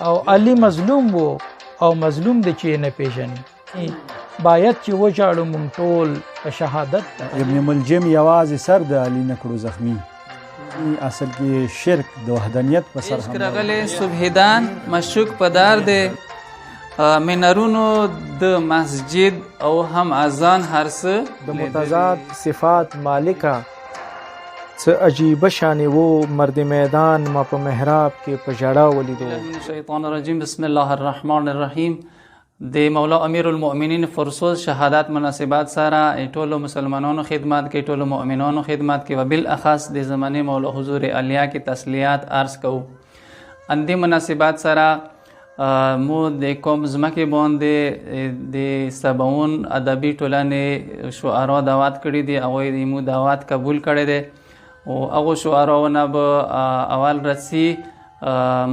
او علي مظلوم وو او مظلوم د چې نه پیژني باید چې وجاړو مونږ ټول په شهادت ابن ملجم یوازې سر د علي نه کړو زخمی اصل کې شرک د وحدانیت په سر عشق رغلی صبحدان مشوک پدار دی منارونو د مسجد او هم اذان هر څه د متضاد صفات مالکا څه عجیبه شانې وو مرد میدان ما په محراب کې په ژړا ولیدو شیطان الرجیم بسم الله الرحمن الرحیم د مولا امیر المؤمنین فرسوس شهادت مناسبات سره ټولو مسلمانانو خدمت کې ټولو مؤمنانو خدمت کې و بالاخص د زمانه مولا حضور علیه کې تسلیات عرض کوو اندې مناسبات سره مو د کوم ځمکې باندې د سبعون ادبي ټولنې شعرا دعوت کړي دي هغوی د مو دعوت قبول کړی دی او هغو شعراونه به اول رسی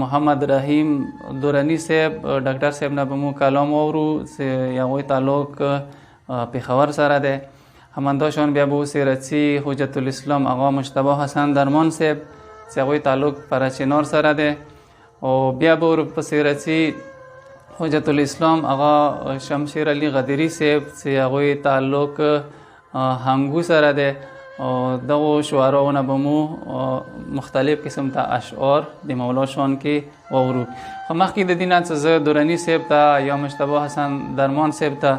محمد رحیم دورانی صاحب ډاکټر صاحب نه به مو کلام واورو چې هغوی تعلق پېښور سره دی هماندا شان بیا به اوسې رسی حجت الاسلام آقا مجتبی حسن درمان صاحب چې هغوی تعلق پرچینار سره دی او بیا به ورپسې رسی حجت الاسلام آقا شمشیر علی غدیری صاحب چې هغوی تعلق هنګو سره دی او دغو شعراونه به مو مختلف قسم ته اشعار د مولا شان کې واورو خو مخکې د دې نه څه زه دوراني صاحب ته یا مجتبی حسن درمان صاحب ته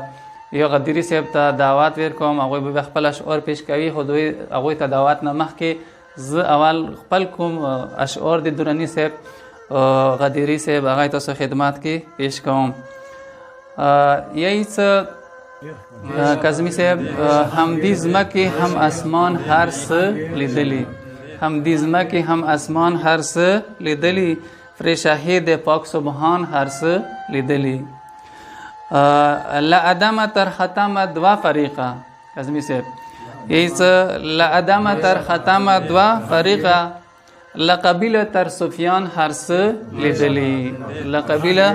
یا غدیری صاحب ته دعوت ورکوم هغوی به خپل اشعار پیش کوي خو دوی هغوی ته دعوت نه مخکې زه اول خپل کوم اشعار د دوراني صاحب غدیری صاحب هغه تاسو خدمت کې پیش کوم یی څه کاظمی صاحب هم دې ځمکې هم اسمان هر څه لیدلی هم دې ځمکې هم اسمان هر څه لیدلی فر شاهد پاک سبحان هر څه لیدلی لا ادم تر ختم دوا فریقه کاظمی صاحب یی څه لا ادم تر ختم دوا فریقه لقبیله تر سفیان هر څه لیدلی لقبیله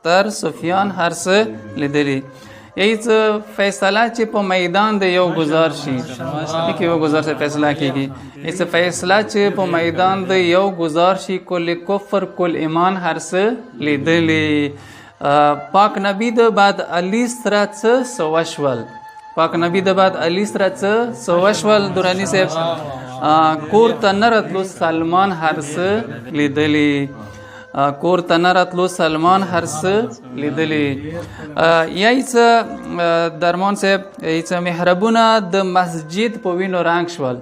تر سفیان هر څه لیدلی یی څه فیصله چې په میدان د یو گزار شي کې یو گزار سے فیصله کیږي یی څه فیصله چې په میدان د یو گزار شي کل کفر کل ایمان هر څه لیدلی پاک نبی د بعد علی سره څه سوشول پاک نبی د بعد علی سره څه سوشول دورانی صاحب کور ته نه راتلو سلمان هر څه لیدلی کور ته نه راتلو سلمان هر څه لیدلی یی څه درمان صاحب یی څه محرابونه د مسجد په وینو رنګ شول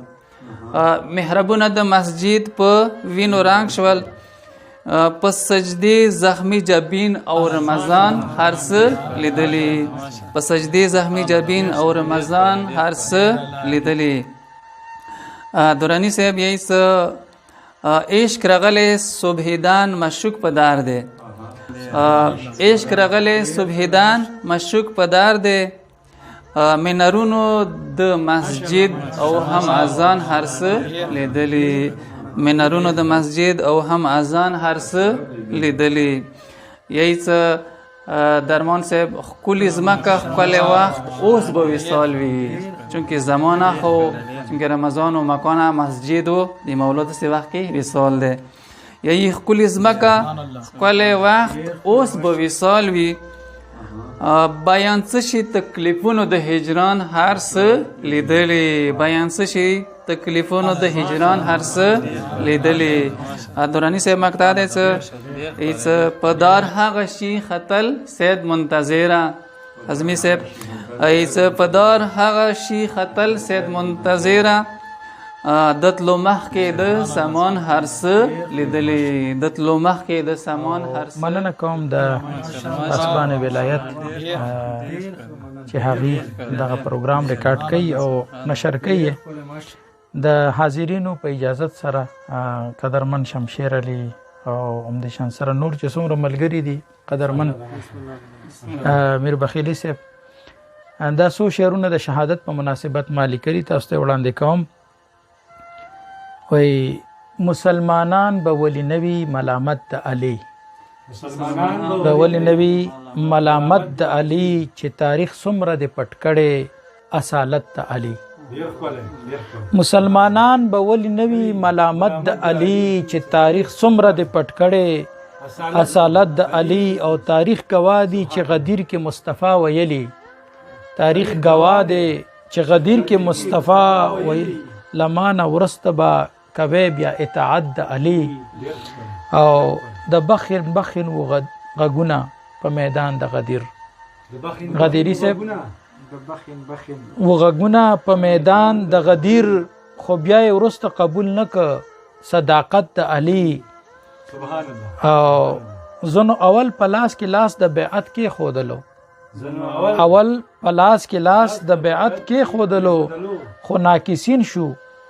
محرابونه د مسجد په وینو رنګ شول په سجدې زخمی جبین او رمضان هر څه لیدلی په سجدې زخمی جبین او رمضان هر څه لیدلی دورانی صاحب یی څه عشق رغلی صبحدان مشوک پدار دی عشق رغلی صبحدان مشوک پدار دی منارونو د مسجد او هم اذان هر څه لیدلی منارونو د مسجد او هم اذان هر څه لیدلی یی څه درمان صاحب ښکلې ځمکه ښکلی وخت اوس به وصال وي چونکې زمانه خو چونکې رمضان و مکانه مسجد و د مولا داسې وخت کې وصال دی یی ښکلې ځمکه ښکلی وخت اوس به وصال وي بیان څه شي تکلیفونو د هجران هر څه لیدلی بیان څه شي تکلیفونو د هجران هر څه لیدلی دورانی صاحب مقطع دی څه څه پدار هغه شي خطل سید منتظره حزمی صاحب څه پدار هغه شي خطل سید منتظره دتلو مخکې د سامان هر څه لیدلی دتلو مخکې د سامان هر څه مننه کوم د اسبان ولایت چې هغه دغه پروګرام ریکارډ کوي او نشر کوي د حاضرینو په اجازه سره قدرمن شمشیر علی او عمده شان سره نور چې څومره ملګری دي قدرمن میر بخیلی صاحب دا څو شعرونه د شهادت په مناسبت مالی کړي تاسو ته وړاندې کوم وای مسلمانان به ولی نوی ملامت د علی به ولی نوی ملامت د علی چې تاریخ څومره د پټکړې اصالت د علی مسلمانان به ولی نوی ملامت د علی چې تاریخ څومره د پټکړې اصالت د علی او تاریخ گواه دی چې غدیر کې مصطفی ویلی تاریخ گواه دی چې غدیر کې مصطفی ویلی لمانه ورسته با کوي بیا اطاعت د علی او د بخن و غګونه په میدان د غدیر غدیری صاحب و غګونه په میدان د غدیر خو بیا ورسته قبول نک صداقت د علی سبحان الله او زنو اول پلاس کې لاس د بیعت کې خودلو اول پلاس کې لاس د بیعت کې خودلو خو ناکسین شو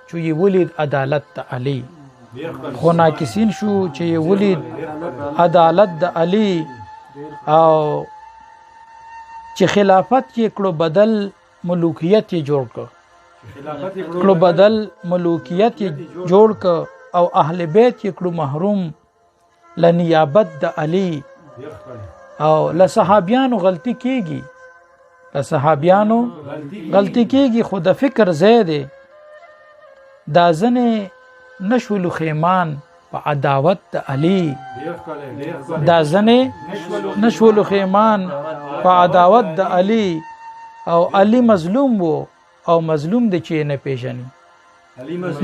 چې یې ولید عدالت د علی خو ناکسین شو چې یې ولید عدالت د علی او چې خلافت کې کړو بدل ملوکیت یې جوړ کړو بدل ملوکیت یې جوړ ک او اهل بیت یې کړو محروم لنیابت د علی او لصحابیانو غلطی کیږي لصحابیانو غلطی کیږي خو د فکر زیاده دا ځنه نشول خیمان په عداوت د علی دا ځنه نشول خیمان په عداوت د علی او علی مظلوم وو او مظلوم د چی نه پیژني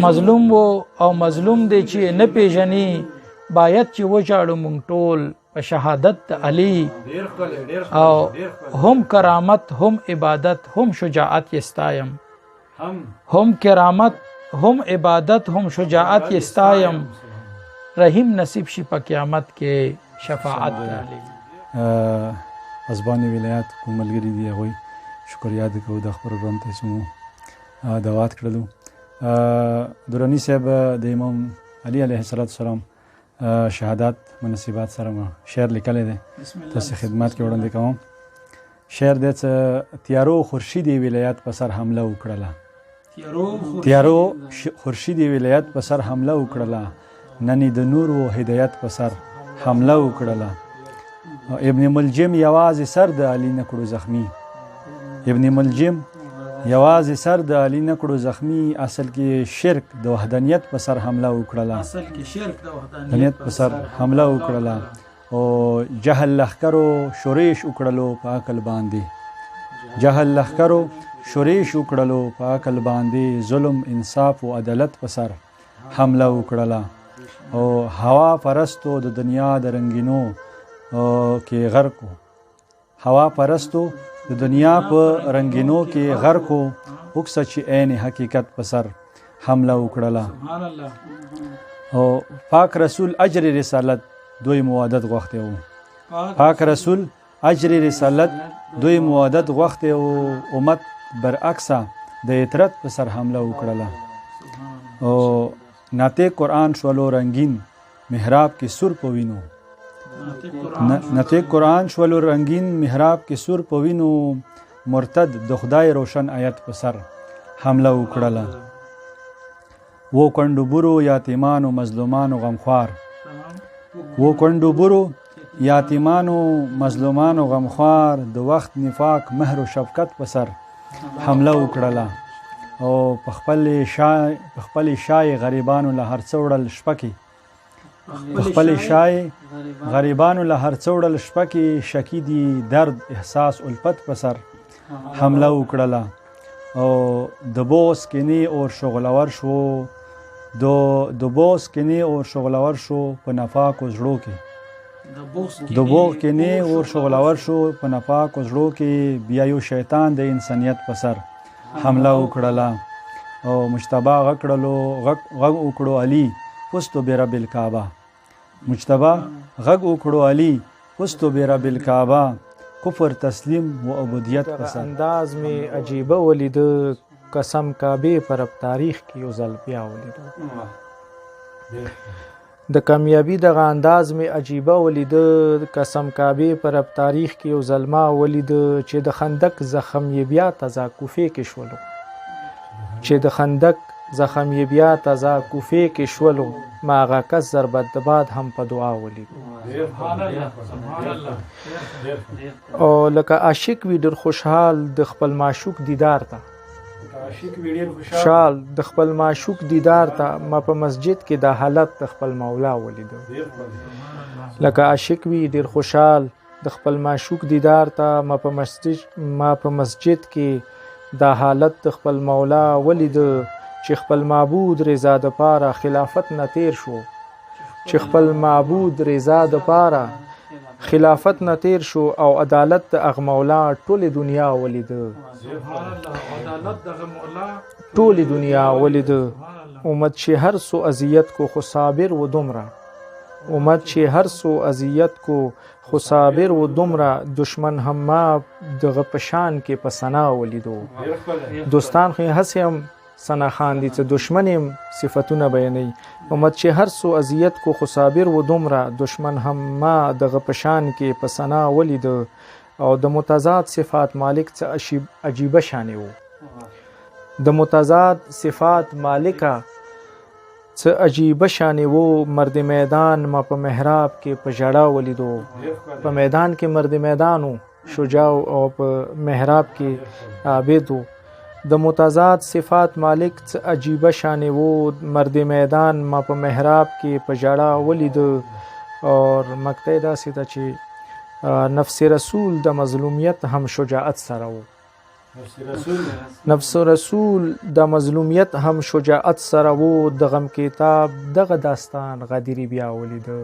مظلوم وو او مظلوم د چی نه پیژني باید چې وجاړو مونږ ټول په شهادت د علی او هم کرامت هم عبادت هم شجاعت یستایم هم کرامت هم عبادت هم شجاعت یستایم رحیم نصیب شي په قیامت کې شفاعت علی ازبان ولایت کوم ملګری دی هغوی شکریا د کو د پروګرام ته سمو دعوات کړلو درانی صاحب د امام علی علیه السلام شهادت مناسبات سره ما شعر لیکلی دی تاسو خدمت کې وړاندې کوم شعر د تیارو خورشیدی ولایت په سر حمله وکړه تیارو خورشیدی ولایت په سر حمله وکړه ننی د نور او هدایت په سر حمله وکړه ابن ملجم یوازې سر د علی نکړو زخمی ابن ملجم یوازې سر د علی نکړو زخمی اصل کې شرک د وحدانیت په سر حمله وکړه اصل کې شرک د وحدانیت په سر حمله وکړه او جهل لخرو شوریش وکړلو په عقل باندې جهل لخرو شوریش وکړلو په عقل باندې ظلم انصاف او عدالت په سر حمله وکړه او هوا پرستو د دنیا د رنگینو کې غرق هوا پرستو د دنیا په رنگینو کې غرق وکسه چې عین حقیقت په سر حمله وکړه او پاک رسول اجر رسالت دوی موادت غوښته وو پاک رسول اجر رسالت دوی موادت غوښته وو امت برعکسه د اطرت په سر حمله وکړه او ناته قرآن شولو رنگین محراب کې سور پوینو ناته قرآن شولو رنگین محراب کې سور پوینو مرتد د خدای روشن آیت په سر حمله وکړه وو کندو برو یتیمانو مظلومانو غمخوار وو کندو برو یتیمانو مظلومانو غمخوار د وخت نفاق مهر او شفقت په سر حمله وکړه او په خپل شای غریبانو له هر څوړل شپکی په خپل شای غریبانو له هر څوړل شپکی شکی دی درد احساس الفت په سر حمله وکړه او د بوس کینی اور شغلور شو د بوس کینی اور شغلور شو په نفاق او زړو کې د بوس کینی اور شغلور شو په نفاق او زړو کې بیا یو شیطان د انسانیت په سر حمله وکړه او مجتبی غ وکړو علی پستو برب الکعبه مجتبی غ وکړو علی پستو برب الکعبه کفر تسلیم و عبودیت پسند انداز میں عجیبه ولید قسم کعبه پر اب تاریخ کی یو ځل بیا ولید د کامیابی دغه انداز میں عجیبه ولید قسم کعبه پر اب تاریخ کی یو ظلما ولید چې د خندق زخم یې بیا تزا کوفه کې شولو چې د خندق زخم یې بیا تزا کوفه کې شولو ما هغه کس ضربت د باد هم په دعا ولید او لکه عاشق وی ډېر خوشحال د خپل معشوق دیدار ته شال د خپل معشوق دیدار ته ما په مسجد کې د حالت د خپل مولا ولیدو لکه عاشق وی ډیر خوشحال د خپل معشوق دیدار ته ما په مسجد کې د حالت د خپل مولا ولیدو چې خپل معبود رضا د پاره خلافت نه تیر شو چې خپل معبود رضا د پاره خلافت نه تیر شو او عدالت د اغ مولا ټول دنیا ولیدو ټول دنیا ولیدو امت چې هر سو اذیت کو خو صابر و دمره امت چې هر سو اذیت کو خو صابر و دمره دشمن هم ما دغه پشان کې پسنا ولیدو دوستان خو هسیم سنا خان دي چې دشمنیم صفاتونه بیانې امت چې هر سو اذیت کو خو صابر و دمره دشمن هم ما دغه پشان کې پسنا ولیدو او د متضاد صفات مالک څه عجیبه شانې وو د متضاد صفات مالکه څه عجیبه شانې وو مرد میدان ما په محراب کې په ژړا ولیدو په میدان کې مرد میدانو شجاع او په محراب کې عابد وو د متضاد صفات مالک څه عجیبه شانې وو مرد میدان ما په محراب کې په ژړا ولیدو اور مقطع داسې ده چې نفس رسول د مظلومیت هم شجاعت سره وو نفس رسول د مظلومیت هم شجاعت سره وو د غم کتاب دغه داستان غدیری بیا ولیدو